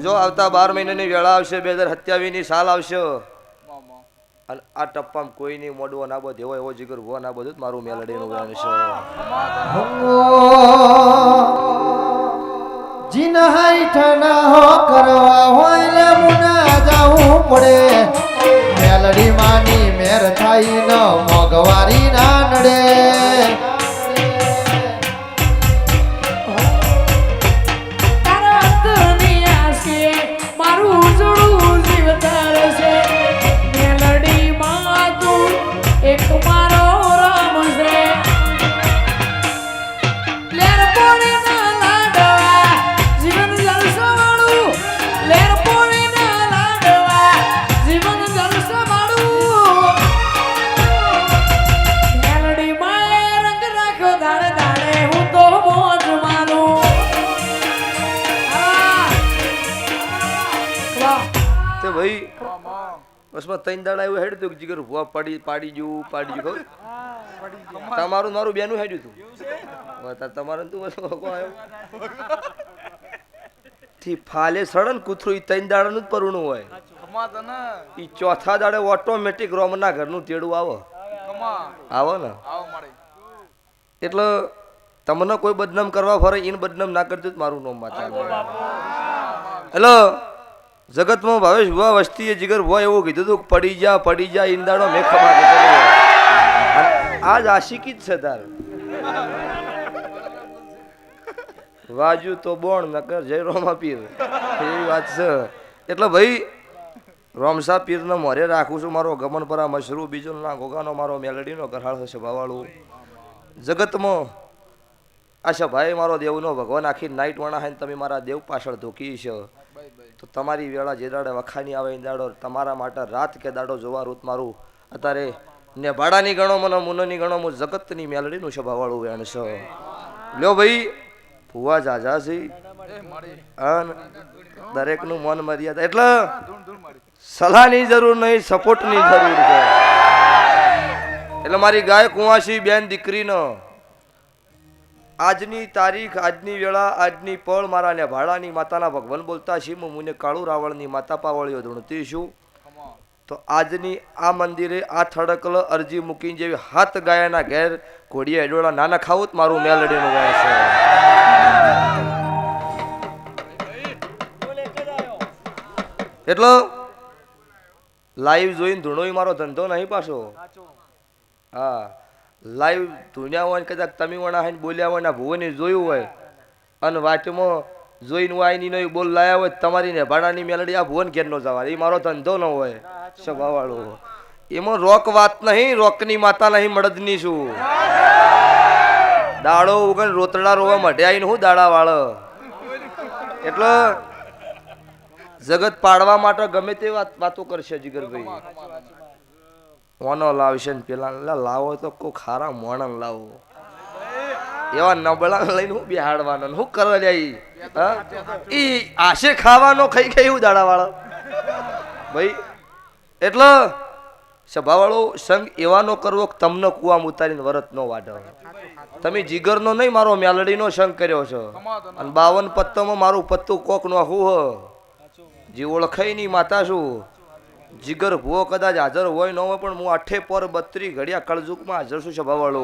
જો આવતા 12 મહિનાની વેળા આવશે 2027ની સાલ આવશે અને આ ટપ્પામાં કોઈ નહીં મોડવો ના બધે હોય એવો જીગર હો ના બધું મારું મેલડીનું ગાન છે જીન હાઈઠના હો કરવા હોય લે મુના જાવું પડે મેલડી માની મેર થાય ન મોગવારી ના નડે બસમાં 3 દાડા એવું હેડ્યું હતું જીગર ભૂવા પાડી ગયું ખબર તમારું મારું બેનું હેડ્યું હતું તમારે તું થી ફાલે સડન કૂતરું 3 દાડાનું જ પરણું હોય ઈ ચોથા દાડે ઓટોમેટિક રોમના ઘરનું તેડું આવો ને એટલે તમને કોઈ બદનામ કરવા ફરે એને બદનામ ના કરજો મારું નામ માતા હેલો જગતમાં ભાવેશ ભુવા વસ્તીએ જીગર ભુવા એવું કીધું હતું પડી જા ઈંદાડો મેં ખબર આજ આશિકી જ છે તાર વાજુ તો બોણ નકર જય રોમા પીર એવી વાત છે એટલે ભાઈ રોમસા પીરને મોરે રાખું છું મારો ગમન પરા મશરૂ બીજો ના ગોગાનો મારો મેલડીનો ગરહાળ છે સભાવાળું જગતમાં આશા ભાઈ મારો દેવનો ભગવાન આખી નાઈટ વણા હે તમે મારા દેવ પાછળ ધોકી છે તો તમારી વેળા જે દાડે વખાની આવે એ દાડો તમારા માટે રાત કે દાડો જોવા રૂત મારું અત્યારે ને ભાડાની ગણો મને મુનની ગણો હું જગતની મેલડીનું સભાવાળું વેણ છે લ્યો ભાઈ ભુવા જાજા છે અને દરેકનું મન મર્યાદા એટલે સલાહની જરૂર નહીં સપોર્ટની જરૂર છે એટલે મારી ગાય કુંવાસી બેન દીકરીનો આજની તારીખ આજની વેળા આજની પળ મારા ને ભાડાની માતાના ભગવાન બોલતા શિવ મુને કાળુ રાવણની માતા પાવળીઓ ધૂણતી છું તો આજની આ મંદિરે આ થડકલ અરજી મૂકીને જેવી હાથ ગાયાના ઘેર ઘોડીએ એડોળા નાના ખાવું જ મારું મેલડીનું ગાય છે એટલે લાઈવ જોઈને ધૂણોય મારો ધંધો નહીં પાછો હા લાઈવ ધૂણ્યા હોય કદાચ તમે વણા હોય બોલ્યા હોય ને ભુવને જોયું હોય અને વાંચમાં જોઈને વાયની નહીં બોલ લાયા હોય તમારી ને ભાડાની મેલડી આ ભુવન ઘેર નો જવા એ મારો ધંધો ન હોય સ્વભાવવાળો એમાં રોક વાત નહીં રોકની માતા નહીં મળદની છું દાડો ઉગન રોતડા રોવા મઢે આવીને હું દાડા વાળો એટલે જગત પાડવા માટે ગમે તે વાતો કરશે જીગરભાઈ ઓનો લાવશે ને પેલા લાવો તો કોઈ ખારા મોણન લાવો એવા નબળા લઈને હું બિહાડવાનો હું કરવા જાય ઈ આશે ખાવાનો ખાઈ એવું દાડા વાળો ભાઈ એટલે સભાવાળો સંગ એવાનો કરવો તમને કુવામાં ઉતારીને વરત નો વાઢો તમે જીગરનો નહીં મારો મેલડીનો સંગ કર્યો છો અને 52 પત્તોમાં મારું પત્તું કોક નો હું જે ઓળખાય ની માતા છું જીગર ભૂવો કદાચ હાજર હોય ન હોય પણ હું 8 પર 32 ઘડિયા કળજુગમાં હાજર છું સભાવાળો.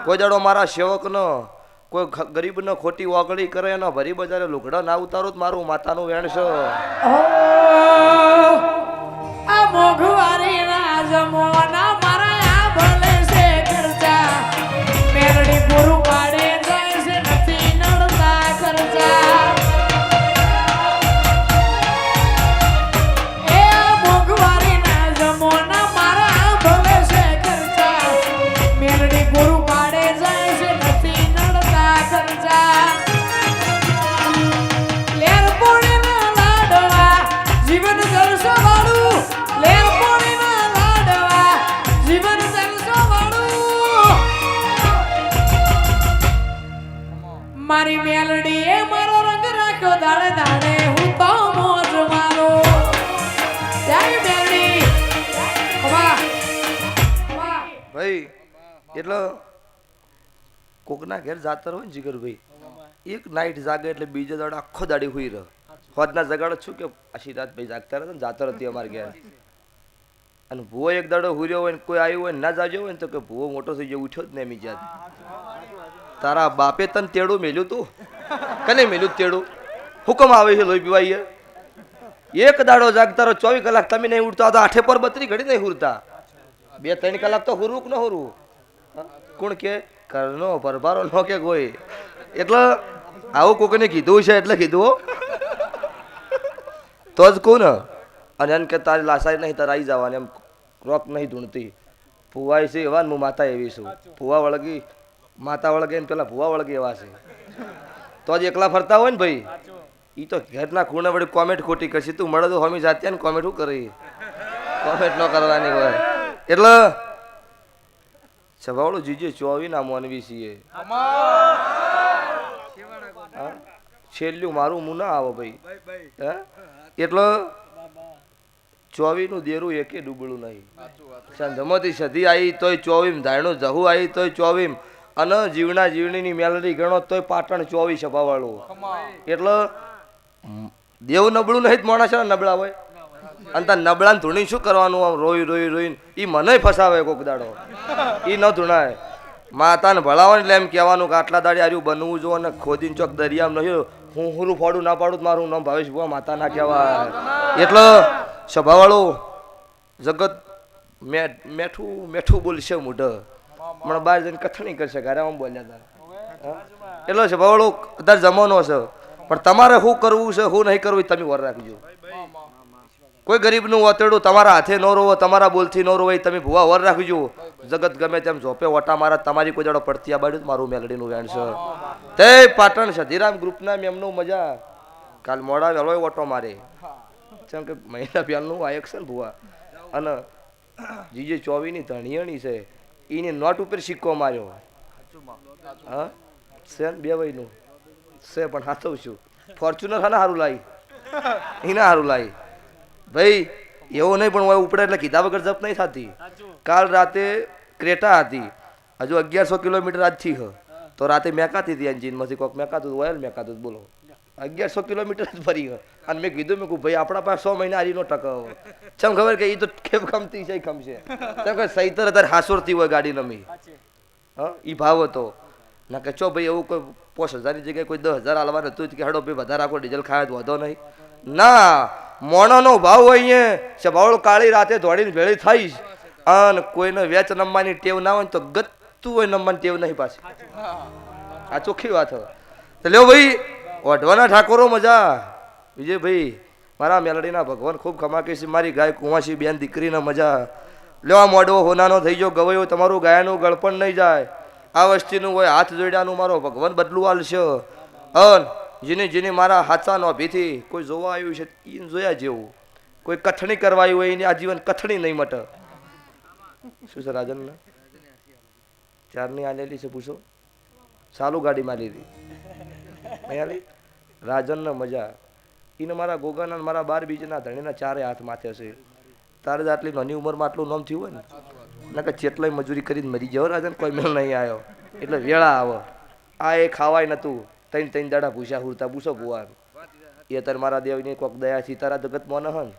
કોઈ દાડો મારા સેવકનો કોઈ ગરીબનો ખોટી વાગડી કરે એનો ભરી બજારે લુગડા ના ઉતારું તો મારું માતાનું વેણ છે. આ મોઘવારી ના જમવાના મારા આ ભલે છે ખર્ચા મેરડી પૂરું પાડે જાય છે નથી નડતા ખર્ચા એ આ મોઘવારી ના જમવાના મારા આ ભલે છે ખર્ચા મેરડી પૂરું પાડે જાય છે નથી નડતા ખર્ચા લેર પોણીના લાડવા જીવન જલસો વાળું લેર પોણીના લાડવા જીવન જલસો વાળું મારી મેલડી એ મારો રંગ રાખ્યો દાડે દાડે હું તો મોજ મારો જય મેલડી વાહ વાહ ભાઈ એટલે કોકના ઘેર જાતર હોય ને જીગરભાઈ એક નાઈટ જાગે એટલે બીજો દાડો આખો દાડી હુઈ રહે. હોદના જગાડો છું કે આશી રાત ભાઈ જાગતા હતા ને જાતર હતી અમારે ઘેર. અને ભૂવો એક દાડો હુર્યો હોય ને કોઈ આવ્યું હોય ને ના જાગ્યો હોય ને તો કે ભૂવો મોટો થઈ ગયો ઉઠ્યો જ ને એમી જાત. તારા બાપે તને તેડું મેલ્યું તું કને મેલ્યું તેડું હુકમ આવે છે લોહી પીવાય એક દાડો જાગતા રહો 24 કલાક તમે નહીં ઉઠતા તો 8 પર 32 ઘડી નહીં હુરતા 2-3 કલાક તો હુરવું કે ન હુરવું કોણ કે કરનો પરભારો ન કે કોઈ. એટલે આવું કોકને કીધું છે એટલે કીધું તો જ કહું ને. અને એમ કે તારી લાસાઈ નહીં તારે આવી જવાની એમ રોક નહીં ધૂણતી ભૂવાય છે એવા ને હું માતા એવી છું. ભૂવા વળગી માતા વળગે ને પેલા ભૂવા વળગે એવા છે તો જ એકલા ફરતા હોય ને ભાઈ. એ તો ઘરના ખૂણે વળી કોમેન્ટ ખોટી કરશે તું મળે તો હોમી જાતે ને કોમેન્ટ શું કરી કોમેન્ટ ન કરવાની હોય. એટલે સભાવાળું જીજે 24 ના મોનવી છીએ. છેલ્લું મારું મું ના આવો ભાઈ હે એટલે 24 નું દેરું એકે ડૂબળું નહીં. જમતી સધી આવી તોય 24 ધાયણું જહુ આવી તોય 24 અને જીવના જીવણીની મેલડી ગણો તોય પાટણ 24 સભાવાળું. એટલે દેવ નબળું નહીં માણસ નબળા હોય અને તાર નબળાને ધૂણી શું કરવાનું આમ રોઈ રોઈ રોઈને એ મને ફસાવે કોક દાડો એ ન ધૂણાય. માતાને ભળાવો એટલે એમ કહેવાનું કે આટલા દાડી આર્યું બનવું જો અને ખોદીને ચોક દરિયામાં નહીં હું હુરું ફોડું ના પાડું મારું નામ ભાવેશ ભુવા માતા ના કહેવાય. એટલે સભાવાળું જગત મેઠું મેઠું બોલશે મોઢ હમણાં બહાર જઈને કથણી કરશે ઘરે આમ બોલ્યા હતા. એટલે સભાવાળું કદાચ જમાનો છે પણ તમારે શું કરવું છે શું નહીં કરવું તમે વર રાખજો. કોઈ ગરીબનું વતેડું તમારા હાથે ન રોવો તમારા બોલથી ન રોવાય તમે ભૂવા વર રાખજો. જગત ગમે તેમ ઝોપે ઓટા મારા તમારી કોઈ દાડો પડતી આ બાજુ મારું મેલડીનું વેણ છે. તે પાટણ સધીરામ ગ્રુપના મેમનું મજા કાલ મોડા વેલો ઓટો મારે જેમ કે મહિના પહેલનું આયક છે ને ભૂવા અને જીજે 24 ની ધણિયાણી છે એની નોટ ઉપર સિક્કો માર્યો. હા છે ને 2 વયનું છે પણ હાથવ છું ફોર્ચ્યુનર હા સારું લાવી એના સારું લાવી ભાઈ એવું નહીં પણ ઉપડે એટલે કીધા વગર જપ નહીં થતી. કાલ રાતે ક્રેટા હતી હજુ 1100 કિલોમીટર આજથી હ તો રાતે મેકાતી હતી એન્જિનમાંથી કોઈક મેકાતું ઓઇલ મેકાતું બોલો 1100 કિલોમીટર જ ફરી અને મેં કીધું મેં કહું ભાઈ આપણા પાસે 100 મહિના હારીનો ટકાવ ચમ ખબર કે એ તો ખેપ ખમતી છે ખમશે કેમ કે સહીતર અત્યારે હાસોરતી હોય ગાડી નમી હા એ ભાવ હતો ના કે ચો ભાઈ એવું કોઈ 5000 ની જગ્યાએ કોઈ 10,000 હાલવાનું હતું કે હેડો ભાઈ વધારે આખો ડીઝલ ખાય તો વધો નહીં ના મોણોનો ભાવ હોય અહીંયા સભાવાળું કાળી રાતે દોડીને ભેળી થઈશ અને કોઈને વેચ નમવાની ટેવ ના હોય તો ગતું હોય નમવાની ટેવ નહીં પાછી. આ ચોખ્ખી વાત હોય તો લ્યો ભાઈ ઓઢવાના ઠાકોરો મજા વિજયભાઈ મારા મેલડીના ભગવાન ખૂબ ખમાકે છે મારી ગાય કુંવાસી બેન દીકરીને મજા લ્યો. આ મોડવો હોનાનો થઈ ગયો ગવાયો તમારું ગાયનું ગળપણ નહીં જાય. આ વસ્તીનું હોય હાથ જોડ્યાનું મારો ભગવાન બદલું આલશે. અન જેને મારા હાથાનો અભીથી કોઈ જોવા આવ્યું છે એને જોયા જેવું કોઈ કથણી કરવાયું હોય એને આજીવન કથણી નહીં મટે. શું છે રાજન 4ની આલેલી છે પૂછો ચાલુ ગાડીમાં લીધી અહીં રાજન ને મજા એને મારા ગોગાના મારા 12 બીજના ધણીના 4 હાથ માથે છે. તારે જ આટલી નાની ઉંમરમાં આટલું નામ થયું હોય ને કે જેટલાય મજૂરી કરીને મરી જાવ રાજન કોઈ મેળ નહીં આવ્યો એટલે વેળા આવે. આ એ ખાવાય નતું 3 દાડા ભૂસ્યા હુરતા પૂછો ભુવાન એ અત્યારે મારા દેવની કોક દયા સીતારા જગત મોન હન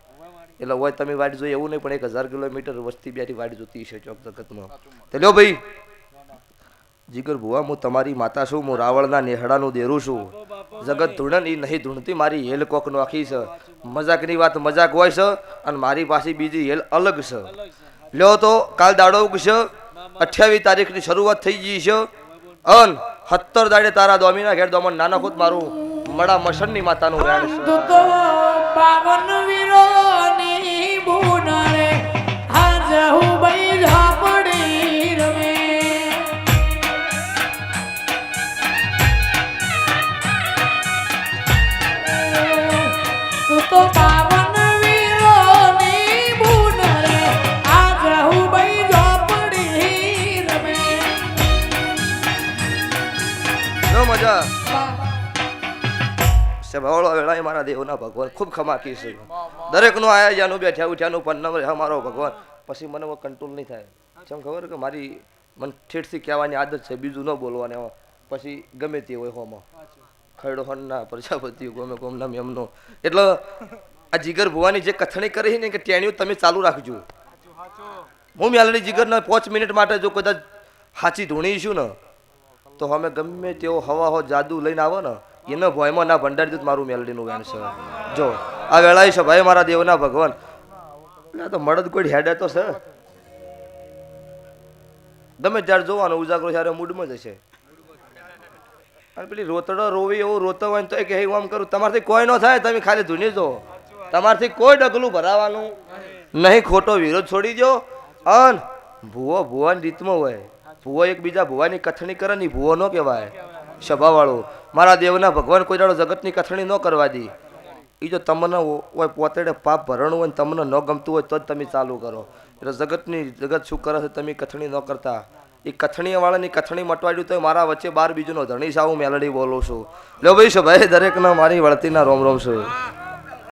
એટલે હોય તમે વાટ જોઈએ એવું નહીં, પણ 1000 કિલોમીટર વસ્તી બેઠી વાટ જોતી છે ચોક જગતમાં. તો લ્યો ભાઈ જીગર ભુવા, હું તમારી માતા છું, હું રાવણના નેહડાનું દેરું છું. જગત ધૂણન એ નહીં ધૂણતી, મારી હેલ કોક નોખી છે. મજાકની વાત મજાક હોય છે અને મારી પાસે બીજી હેલ અલગ છે. લ્યો તો કાલ દાડો છે, 28 તારીખની શરૂઆત થઈ ગઈ છે અન 70 દાડે તારા દોમીના ઘેર દોમન નાના ખુદ મારું મડા મસણની માતાનું રેણ છે. તું તો પાવન વીરોની બુન રે આજ હું બઈ ઝાપડી રમે. તું તો પાવન વીરોની બુન રે આજ હું બઈ ઝાપડી રમે. લો મજા સભાવળો વેળાએ મારા દેવના ભગવાન ખૂબ ખમાકી છે. દરેકનું આયા જાનું બેઠ્યા ઉઠ્યાનું પણ નંબર હા મારો ભગવાન. પછી મને કંટ્રોલ નહીં થાય. જેમ ખબર કે મારી મને ઠેઠથી કહેવાની આદત છે, બીજું ન બોલવાને. પછી ગમે તે હોય હોમાં ખરડો હનના પ્રજાપતિ ગમે કોમના એમનો. એટલે આ જીગર ભુવાની જે કથણી કરી ને કે ટેણીઓ તમે ચાલુ રાખજો. હું મેલડી જીગરના 5 મિનિટ માટે જો કદાચ હાચી ધૂણીશું ને તો અમે ગમે તેવો હવા હો જાદુ લઈને આવો ને એનો ભયમાં ના ભંડારી દૂત મારું મેલડીનું વેણ છે. જો આ વેળાએ છે ભાઈ મારા દેવના ભગવાન. એટલે તો મળદ કોઈ હેડે તો છે, ગમે ત્યારે જોવાનો ઉજાગરો ત્યારે મૂડમાં જ હશે. અને પેલી રોતડો રોવી એવું રોતો હોય તો કે હું આમ કરું, તમારથી કોઈ ન થાય, તમે ખાલી ધૂની જો, તમારથી કોઈ ડગલું ભરાવાનું નહીં. ખોટો વિરોધ છોડી દો. અન ભૂવો ભુવાની રીતમાં હોય. ભૂવો એકબીજા ભુવાની કથણી કરે ને ભૂવો ન કહેવાય. સભાવાળો મારા દેવના ભગવાન કોઈ દાડો જગતની કથણી ન કરવા દી. એ જો તમને હોય પોતેડે પાપ ભરણું હોય ને તમને ન ગમતું હોય તો જ તમે ચાલુ કરો. એટલે જગત શું કરે છે તમે કથણી ન કરતા. એ કથણી વાળાની કથણી મટવાડ્યું તો મારા વચ્ચે 12 બીજુનો ધણી સાવું મેલડી બોલું છું. લો ભાઈ છે ભાઈ દરેકના મારી વળતીના રોમ રોમ છું.